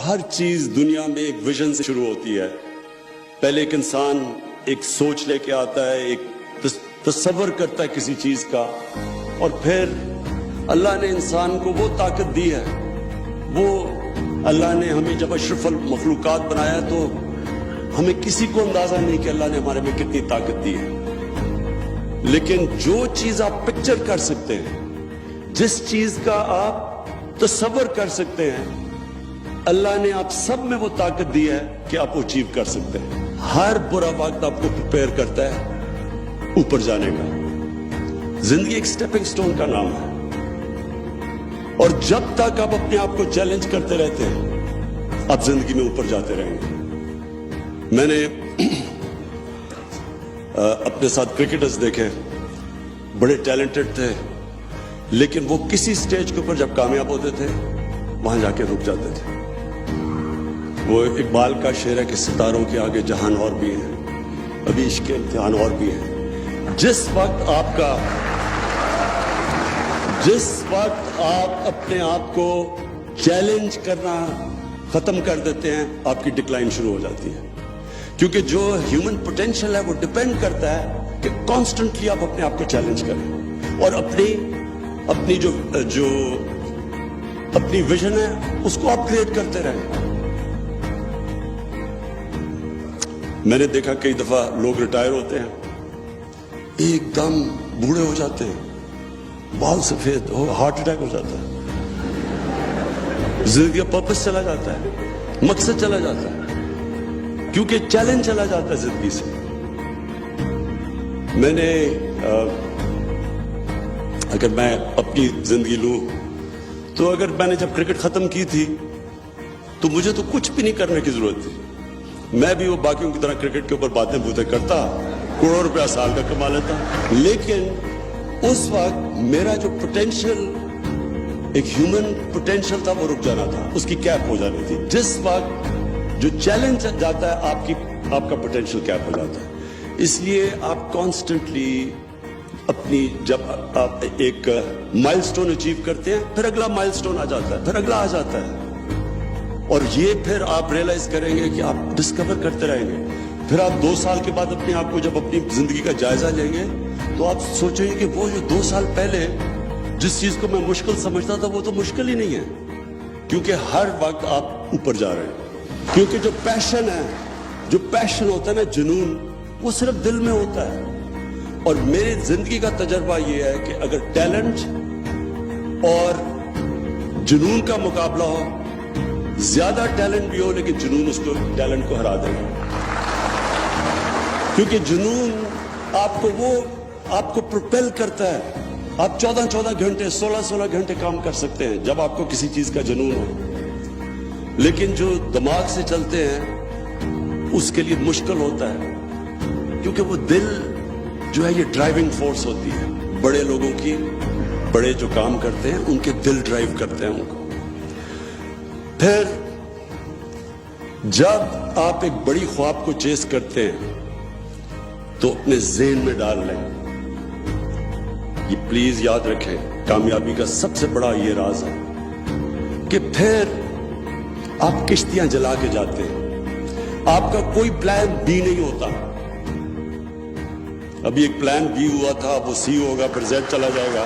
ہر چیز دنیا میں ایک ویژن سے شروع ہوتی ہے. پہلے ایک انسان ایک سوچ لے کے آتا ہے, ایک تصور کرتا ہے کسی چیز کا, اور پھر اللہ نے انسان کو وہ طاقت دی ہے. وہ اللہ نے ہمیں جب اشرف المخلوقات بنایا تو ہمیں کسی کو اندازہ نہیں کہ اللہ نے ہمارے میں کتنی طاقت دی ہے. لیکن جو چیز آپ پکچر کر سکتے ہیں, جس چیز کا آپ تصور کر سکتے ہیں, اللہ نے آپ سب میں وہ طاقت دی ہے کہ آپ اچیو کر سکتے ہیں. ہر برا وقت آپ کو پریپیئر کرتا ہے اوپر جانے کا. زندگی ایک سٹیپنگ سٹون کا نام ہے, اور جب تک آپ اپنے آپ کو چیلنج کرتے رہتے ہیں آپ زندگی میں اوپر جاتے رہیں گے. میں نے اپنے ساتھ کرکٹرز دیکھے, بڑے ٹیلنٹڈ تھے, لیکن وہ کسی سٹیج کے اوپر جب کامیاب ہوتے تھے وہاں جا کے رک جاتے تھے. وہ اقبال کا شعر ہے کہ ستاروں کے آگے جہان اور بھی ہیں, ابھی عشق کے امتحان اور بھی ہیں. جس وقت آپ اپنے آپ کو چیلنج کرنا ختم کر دیتے ہیں آپ کی ڈکلائن شروع ہو جاتی ہے. کیونکہ جو ہیومن پوٹینشیل ہے وہ ڈیپینڈ کرتا ہے کہ کانسٹنٹلی آپ اپنے آپ کو چیلنج کریں اور اپنی جو اپنی ویژن ہے اس کو اپ گریڈ کرتے رہیں. میں نے دیکھا کئی دفعہ لوگ ریٹائر ہوتے ہیں, ایک دم بوڑھے ہو جاتے ہیں, بال سفید ہو, ہارٹ اٹیک ہو جاتا ہے, زندگی کا پرپس چلا جاتا ہے, مقصد چلا جاتا ہے, کیونکہ چیلنج چلا جاتا ہے زندگی سے. میں نے اگر میں اپنی زندگی لوں تو اگر میں نے جب کرکٹ ختم کی تھی تو مجھے تو کچھ بھی نہیں کرنے کی ضرورت تھی. میں بھی وہ باقیوں کی طرح کرکٹ کے اوپر باتیں بوتیں کرتا, کروڑوں روپیہ سال کا کما لیتا, لیکن اس وقت میرا جو پوٹینشیل, ایک ہیومن پوٹینشیل تھا, وہ رک جانا تھا, اس کی کیپ ہو جانی تھی. جس وقت جو چیلنج جاتا ہے آپ کا پوٹینشیل کیپ ہو جاتا ہے. اس لیے آپ کانسٹنٹلی اپنی, جب آپ ایک مائل سٹون اچیو کرتے ہیں پھر اگلا مائل سٹون آ جاتا ہے, پھر اگلا آ جاتا ہے, اور یہ پھر آپ ریئلائز کریں گے کہ آپ ڈسکور کرتے رہیں گے. پھر آپ 2 سال کے بعد اپنے آپ کو جب اپنی زندگی کا جائزہ لیں گے تو آپ سوچیں گے کہ وہ جو 2 سال پہلے جس چیز کو میں مشکل سمجھتا تھا وہ تو مشکل ہی نہیں ہے, کیونکہ ہر وقت آپ اوپر جا رہے ہیں. کیونکہ جو پیشن ہوتا ہے نا, جنون, وہ صرف دل میں ہوتا ہے. اور میری زندگی کا تجربہ یہ ہے کہ اگر ٹیلنٹ اور جنون کا مقابلہ ہو, زیادہ ٹیلنٹ بھی ہو لیکن جنون اس کو ٹیلنٹ کو ہرا دے گا. کیونکہ جنون آپ کو پروپیل کرتا ہے. آپ 14 گھنٹے 16 گھنٹے کام کر سکتے ہیں جب آپ کو کسی چیز کا جنون ہو, لیکن جو دماغ سے چلتے ہیں اس کے لیے مشکل ہوتا ہے, کیونکہ وہ دل جو ہے یہ ڈرائیونگ فورس ہوتی ہے. بڑے لوگوں کی, بڑے جو کام کرتے ہیں ان کے دل ڈرائیو کرتے ہیں ان کو. پھر جب آپ ایک بڑی خواب کو چیز کرتے ہیں تو اپنے ذہن میں ڈال لیں, یہ پلیز یاد رکھیں, کامیابی کا سب سے بڑا یہ راز ہے کہ پھر آپ کشتیاں جلا کے جاتے ہیں. آپ کا کوئی پلان بی نہیں ہوتا. ابھی ایک پلان بی ہوا تھا, وہ سی ہوگا, پھر زیڈ چلا جائے گا.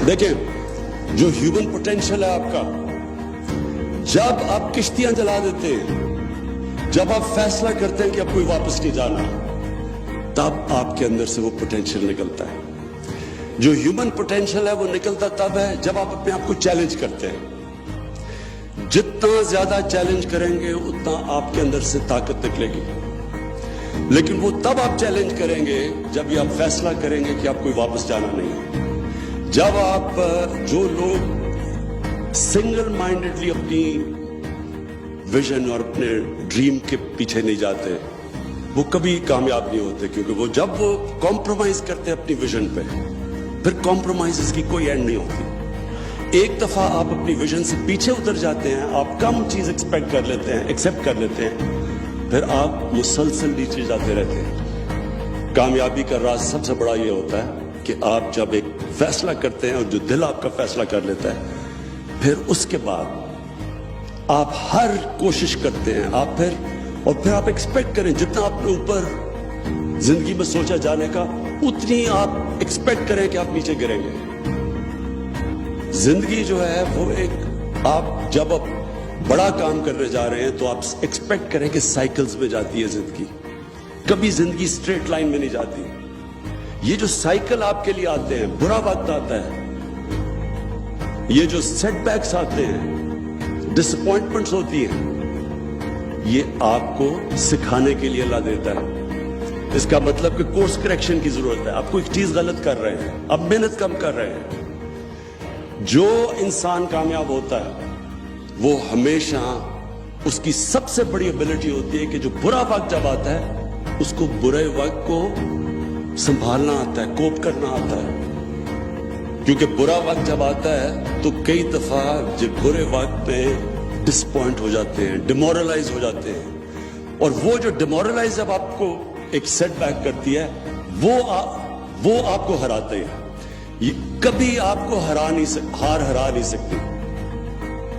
دیکھیں, جو ہیومن پوٹینشیل ہے آپ کا, جب آپ کشتیاں جلا دیتے ہیں, جب آپ فیصلہ کرتے ہیں کہ اب کوئی واپس نہیں جانا, تب آپ کے اندر سے وہ پوٹینشیل نکلتا ہے. جو ہیومن پوٹینشیل ہے وہ نکلتا تب ہے جب آپ اپنے آپ کو چیلنج کرتے ہیں. جتنا زیادہ چیلنج کریں گے اتنا آپ کے اندر سے طاقت نکلے گی. لیکن وہ تب آپ چیلنج کریں گے جب یہ آپ فیصلہ کریں گے کہ آپ کوئی واپس جانا نہیں ہے. جب آپ, جو لوگ سنگل مائنڈڈلی اپنی ویژن اور اپنے ڈریم کے پیچھے نہیں جاتے وہ کبھی کامیاب نہیں ہوتے, کیونکہ وہ جب وہ کمپرومائز کرتے اپنی ویژن پہ, پھر کمپرومائز کی کوئی اینڈ نہیں ہوتی. ایک دفعہ آپ اپنی ویژن سے پیچھے اتر جاتے ہیں, آپ کم چیز ایکسپیکٹ کر لیتے ہیں, ایکسیپٹ کر لیتے ہیں, پھر آپ مسلسل نیچے جاتے رہتے ہیں. کامیابی کا راز سب سے بڑا یہ ہوتا ہے کہ آپ جب ایک فیصلہ کرتے ہیں اور جو دل آپ کا فیصلہ کر لیتا ہے، پھر اس کے بعد آپ ہر کوشش کرتے ہیں، آپ پھر آپ ایکسپیکٹ کریں جتنا آپ نے اوپر زندگی میں سوچا جانے کا، اتنی آپ ایکسپیکٹ کریں کہ آپ نیچے گریں گے۔ زندگی جو ہے وہ ایک، آپ جب اب بڑا کام کرنے جا رہے ہیں تو آپ ایکسپیکٹ کریں کہ سائیکلز میں جاتی ہے زندگی، کبھی زندگی اسٹریٹ لائن میں نہیں جاتی۔ یہ جو سائیکل آپ کے لیے آتے ہیں، برا وقت آتا ہے، یہ جو سیٹ بیکس آتے ہیں، ڈس اپوائنٹمنٹس ہوتی ہیں، یہ آپ کو سکھانے کے لیے اللہ دیتا ہے۔ اس کا مطلب کہ کورس کریکشن کی ضرورت ہے، آپ کو ایک چیز غلط کر رہے ہیں، اب محنت کم کر رہے ہیں۔ جو انسان کامیاب ہوتا ہے وہ ہمیشہ، اس کی سب سے بڑی ایبلٹی ہوتی ہے کہ جو برا وقت جب آتا ہے اس کو برے وقت کو سنبھالنا آتا ہے، کوپ کرنا آتا ہے۔ کیونکہ برا وقت جب آتا ہے تو کئی دفعہ جب برے وقت میں ڈس پوائنٹ ہو جاتے ہیں، ڈیمورلائز ہو جاتے ہیں، اور وہ جو ڈیمورلائز جب آپ کو ایک سیٹ بیک کرتی ہے وہ آپ کو ہراتے ہیں۔ یہ کبھی آپ کو ہرا نہیں سکتی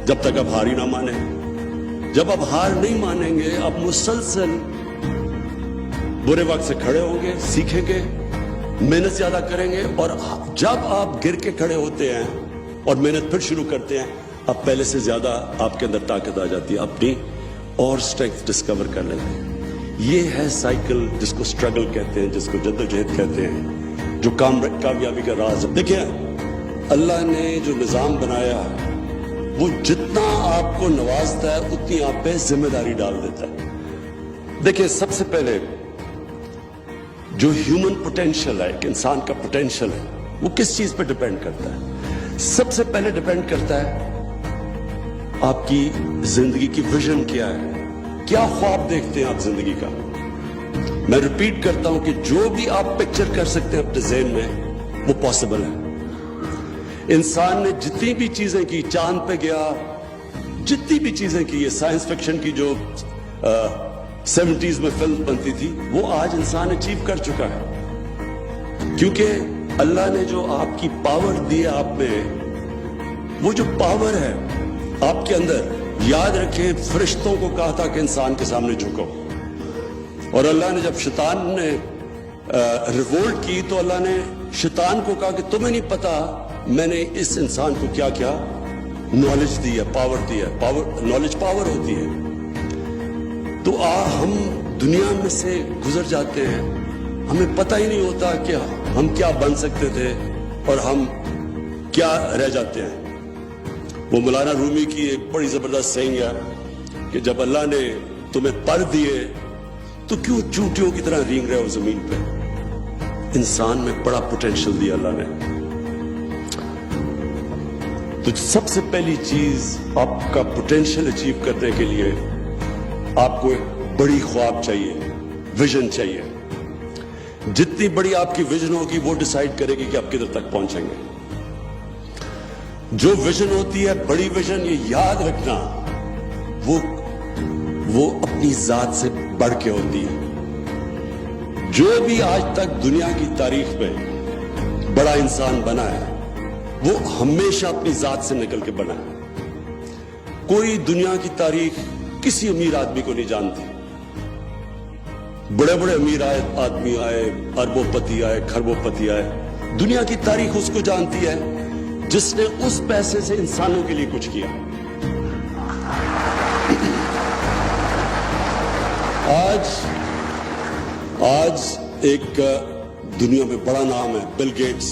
جب تک آپ ہار ہی نہ مانیں۔ جب آپ ہار نہیں مانیں گے، آپ مسلسل برے وقت سے کھڑے ہوں گے، سیکھیں گے، محنت زیادہ کریں گے، اور جب آپ گر کے کھڑے ہوتے ہیں اور محنت پھر شروع کرتے ہیں، اب پہلے سے زیادہ آپ کے اندر طاقت آ جاتی ہے، اپنی اور اسٹرینتھ ڈسکور کر لیتے ہیں۔ یہ ہے سائیکل جس کو اسٹرگل کہتے ہیں، جس کو جدوجہد کہتے ہیں، جو کامیابی کا راز ہے۔ دیکھیں، اللہ نے جو نظام بنایا ہے وہ جتنا آپ کو نوازتا ہے اتنی آپ پہ ذمہ داری ڈال دیتا ہے۔ دیکھیں، سب سے پہلے جو ہیومن پوٹینشل ہے، ایک انسان کا پوٹینشل ہے، وہ کس چیز پہ ڈیپینڈ کرتا ہے؟ سب سے پہلے ڈیپینڈ کرتا ہے آپ کی زندگی کی ویژن کیا ہے، کیا خواب دیکھتے ہیں آپ زندگی کا۔ میں ریپیٹ کرتا ہوں کہ جو بھی آپ پکچر کر سکتے ہیں اپنے ذہن میں وہ پاسبل ہے۔ انسان نے جتنی بھی چیزیں کی، چاند پہ گیا، جتنی بھی چیزیں کی، یہ سائنس فکشن کی جو 70s میں فلم بنتی تھی، وہ آج انسان اچیو کر چکا ہے۔ کیونکہ اللہ نے جو آپ کی پاور دی ہے آپ میں، وہ جو پاور ہے آپ کے اندر، یاد رکھیں فرشتوں کو کہا تھا کہ انسان کے سامنے جھکو، اور اللہ نے جب شیطان نے ریوولٹ کی تو اللہ نے شیطان کو کہا کہ تمہیں نہیں پتا میں نے اس انسان کو کیا کیا نالج دی ہے، پاور دی ہے۔ نالج پاور ہوتی ہے۔ تو ہم دنیا میں سے گزر جاتے ہیں، ہمیں پتہ ہی نہیں ہوتا کہ ہم کیا بن سکتے تھے اور ہم کیا رہ جاتے ہیں۔ وہ مولانا رومی کی ایک بڑی زبردست سینگ ہے کہ جب اللہ نے تمہیں پر دیے تو کیوں چونٹیوں کی طرح رینگ رہے ہو زمین پہ؟ انسان میں بڑا پوٹینشل دیا اللہ نے۔ تو سب سے پہلی چیز، آپ کا پوٹینشل اچیو کرنے کے لیے آپ کو ایک بڑی خواب چاہیے، ویژن چاہیے۔ جتنی بڑی آپ کی ویژن ہوگی وہ ڈیسائیڈ کرے گی کہ آپ کدھر تک پہنچیں گے۔ جو ویژن ہوتی ہے، بڑی ویژن، یہ یاد رکھنا، وہ اپنی ذات سے بڑھ کے ہوتی ہے۔ جو بھی آج تک دنیا کی تاریخ میں بڑا انسان بنا ہے وہ ہمیشہ اپنی ذات سے نکل کے بنا ہے۔ کوئی دنیا کی تاریخ کسی امیر آدمی کو نہیں جانتی۔ بڑے بڑے امیر آدمی آئے، اربوں پتی آئے، کھربوں پتی آئے، دنیا کی تاریخ اس کو جانتی ہے جس نے اس پیسے سے انسانوں کے لیے کچھ کیا۔ آج ایک دنیا میں بڑا نام ہے بل گیٹس۔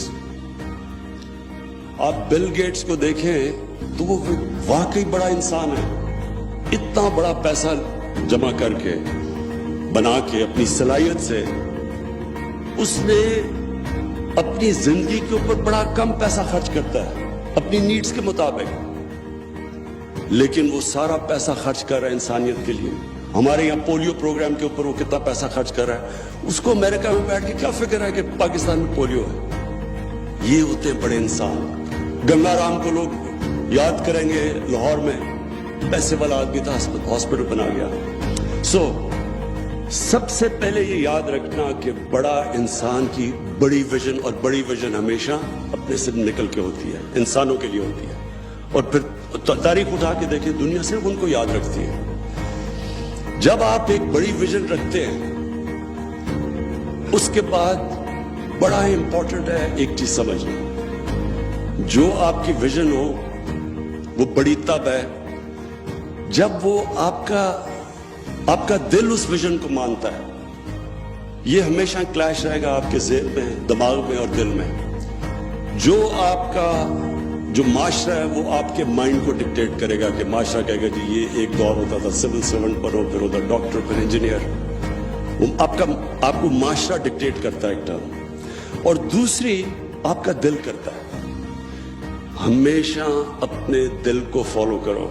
آپ بل گیٹس کو دیکھیں تو وہ واقعی بڑا انسان ہے۔ اتنا بڑا پیسہ جمع کر کے، بنا کے، اپنی صلاحیت سے، اس نے اپنی زندگی کے اوپر بڑا کم پیسہ خرچ کرتا ہے اپنی نیڈز کے مطابق، لیکن وہ سارا پیسہ خرچ کر رہا ہے انسانیت کے لیے۔ ہمارے یہاں پولیو پروگرام کے اوپر وہ کتنا پیسہ خرچ کر رہا ہے، اس کو امریکہ میں بیٹھ کے کیا فکر ہے کہ پاکستان میں پولیو ہے۔ یہ ہوتے ہیں بڑے انسان۔ گنگا رام کو لوگ یاد کریں گے، لاہور میں پیسے والا آدمی تھا، ہاسپٹل بنا گیا۔ سب سے پہلے یہ یاد رکھنا کہ بڑا انسان کی بڑی ویژن اور بڑی ویژن ہمیشہ اپنے سے نکل کے ہوتی ہے, انسانوں کے لیے ہوتی ہے. اور پھر تاریخ اٹھا کے دیکھیں, دنیا صرف ان کو یاد رکھتی ہے. جب آپ ایک بڑی ویژن رکھتے ہیں, اس کے بعد بڑا امپورٹنٹ ہے ایک چیز سمجھنا, جو آپ کی ویژن ہو وہ بڑی تب ہے جب وہ آپ کا دل اس ویژن کو مانتا ہے. یہ ہمیشہ کلیش رہے گا آپ کے ذہن میں, دماغ میں اور دل میں. جو معاشرہ ہے وہ آپ کے مائنڈ کو ڈکٹیٹ کرے گا کہ معاشرہ کہے گا جی یہ ایک دور ہوتا تھا سول سرونٹ بنو, پھر ہوتا ڈاکٹر, پھر انجینئر. آپ کو معاشرہ ڈکٹیٹ کرتا ہے ایک ٹرم. اور دوسری آپ کا دل کرتا ہے. ہمیشہ اپنے دل کو فالو کرو.